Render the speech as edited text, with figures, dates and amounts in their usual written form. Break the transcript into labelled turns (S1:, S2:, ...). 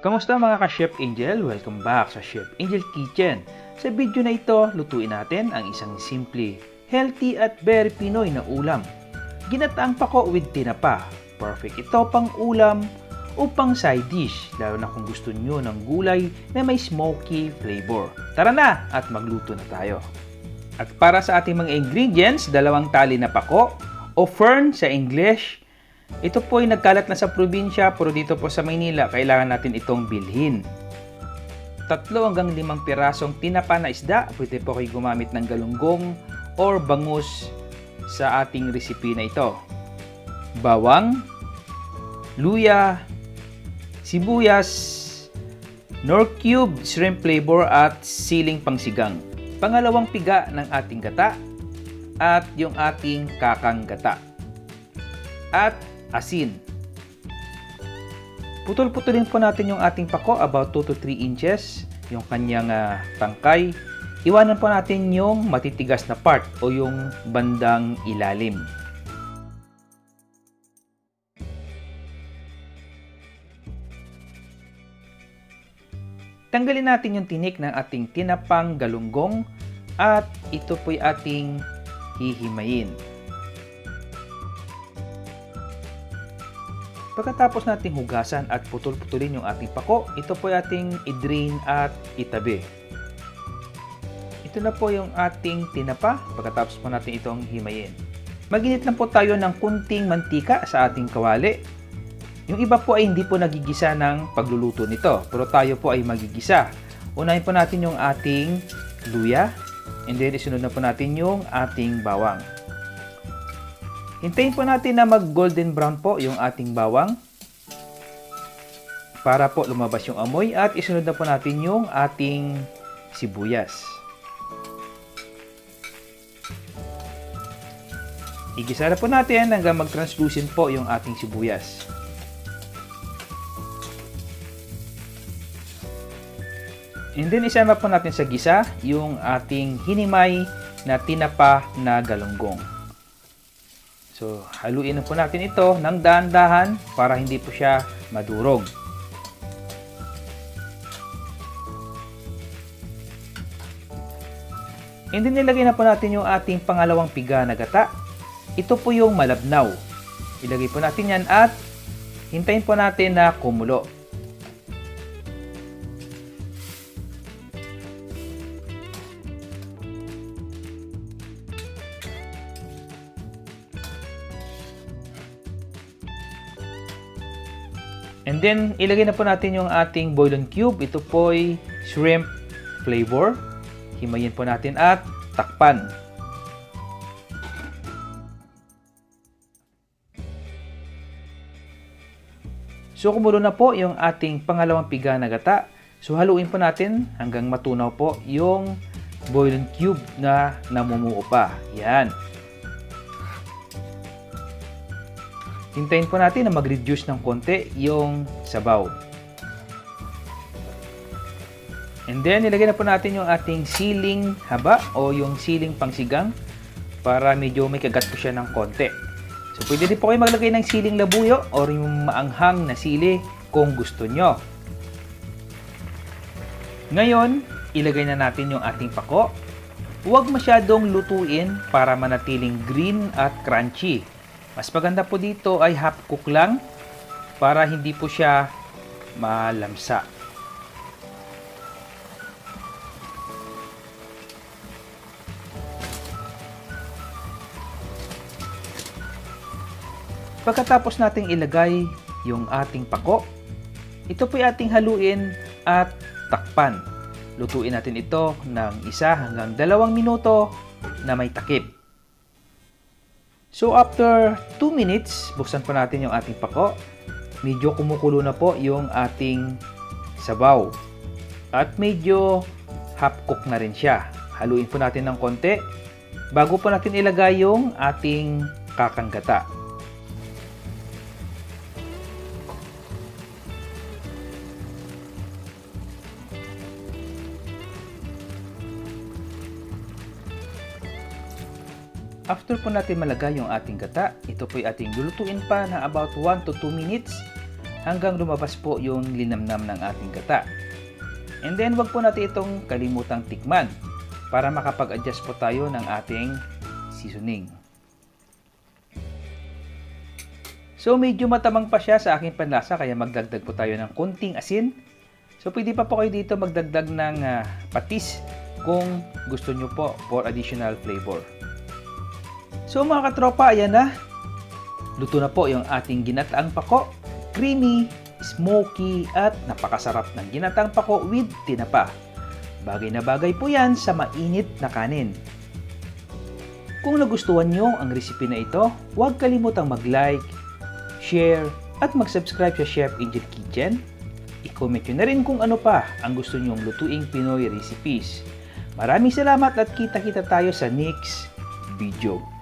S1: Kamusta mga ka-Chef Angel? Welcome back sa Chef Angel Kitchen. Sa video na ito, lutuin natin ang isang simple, healthy at very Pinoy na ulam. Ginataang pako with tinapa. Perfect ito pang ulam o pang side dish, lalo na kung gusto nyo ng gulay na may smoky flavor. Tara na at magluto na tayo. At para sa ating mga ingredients, 2 tali na pako o fern sa English. Ito po ay nagkalat na sa probinsya pero dito po sa Maynila kailangan natin itong bilhin. 3 hanggang 5 pirasong tinapa na isda. Pwede po kayo gumamit ng galunggong or bangus sa ating recipe na ito. Bawang, luya, sibuyas, nor cube, shrimp flavor at siling pangsigang. Pangalawang piga ng ating gata at yung ating kakang gata. At asin. Putol-putulin po natin yung ating pako about 2 to 3 inches yung kanyang tangkay. Iwanan po natin yung matitigas na part o yung bandang ilalim. Tanggalin natin yung tinik ng ating tinapang galunggong at ito po'y ating hihimayin. Pagkatapos nating hugasan at putol-putulin yung ating pako, ito po ay ating i-drain at itabi. Ito na po yung ating tinapa, pagkatapos po natin itong himayin. Maginit lang po tayo ng kunting mantika sa ating kawali. Yung iba po ay hindi po nagigisa ng pagluluto nito, pero tayo po ay magigisa. Unahin po natin yung ating luya, and then isunod na po natin yung ating bawang. Hintayin po natin na mag-golden brown po yung ating bawang para po lumabas yung amoy at isunod na po natin yung ating sibuyas. Igisa na po natin hanggang mag-translucent po yung ating sibuyas. And then isama po natin sa gisa yung ating hinimay na tinapa na galunggong. So, haluin na po natin ito ng dahan-dahan para hindi po siya madurog. And then nilagay na po natin yung ating pangalawang piga na gata. Ito po yung malabnaw. Ilagay po natin yan at hintayin po natin na kumulo. And then, ilagay na po natin yung ating bouillon cube. Ito po'y shrimp flavor. Himayin po natin at takpan. So, kumulo na po yung ating pangalawang piga na gata. So, haluin po natin hanggang matunaw po yung bouillon cube na namumuo pa. Yan. Hintayin po natin na mag-reduce ng konti yung sabaw. And then, ilagay na po natin yung ating siling haba o yung siling pangsigang para medyo may kagat po siya ng konti. So, pwede din po kayo maglagay ng siling labuyo o yung maanghang na sili kung gusto nyo. Ngayon, ilagay na natin yung ating pako. Huwag masyadong lutuin para manatiling green at crunchy. Mas maganda po dito ay half cook lang para hindi po siya malamsa. Pagkatapos nating ilagay yung ating pako, ito po ay ating haluin at takpan. Lutuin natin ito ng 1 hanggang 2 minuto na may takip. So after 2 minutes, buksan po natin yung ating pako. Medyo kumukulo na po yung ating sabaw. At medyo half cook na rin siya. Haluin po natin ng konti bago po natin ilagay yung ating kakang gata. After po natin malagay yung ating gata, ito po ay ating lulutuin pa na about 1 to 2 minutes hanggang lumabas po yung linamnam ng ating gata. And then wag po natin itong kalimutang tikman para makapag-adjust po tayo ng ating seasoning. So medyo matamang pa siya sa aking panlasa kaya magdagdag po tayo ng konting asin. So pwede pa po kayo dito magdagdag ng patis kung gusto nyo po for additional flavor. So mga katropa, ayan na. Luto na po yung ating ginataang pako. Creamy, smoky at napakasarap ng ginataang pako with tinapa. Bagay na bagay po yan sa mainit na kanin. Kung nagustuhan nyo ang recipe na ito, huwag kalimutang mag-like, share, at mag-subscribe sa Chef Angel Kitchen. I-comment nyo na rin kung ano pa ang gusto nyong lutuing Pinoy recipes. Maraming salamat at kita-kita tayo sa next video.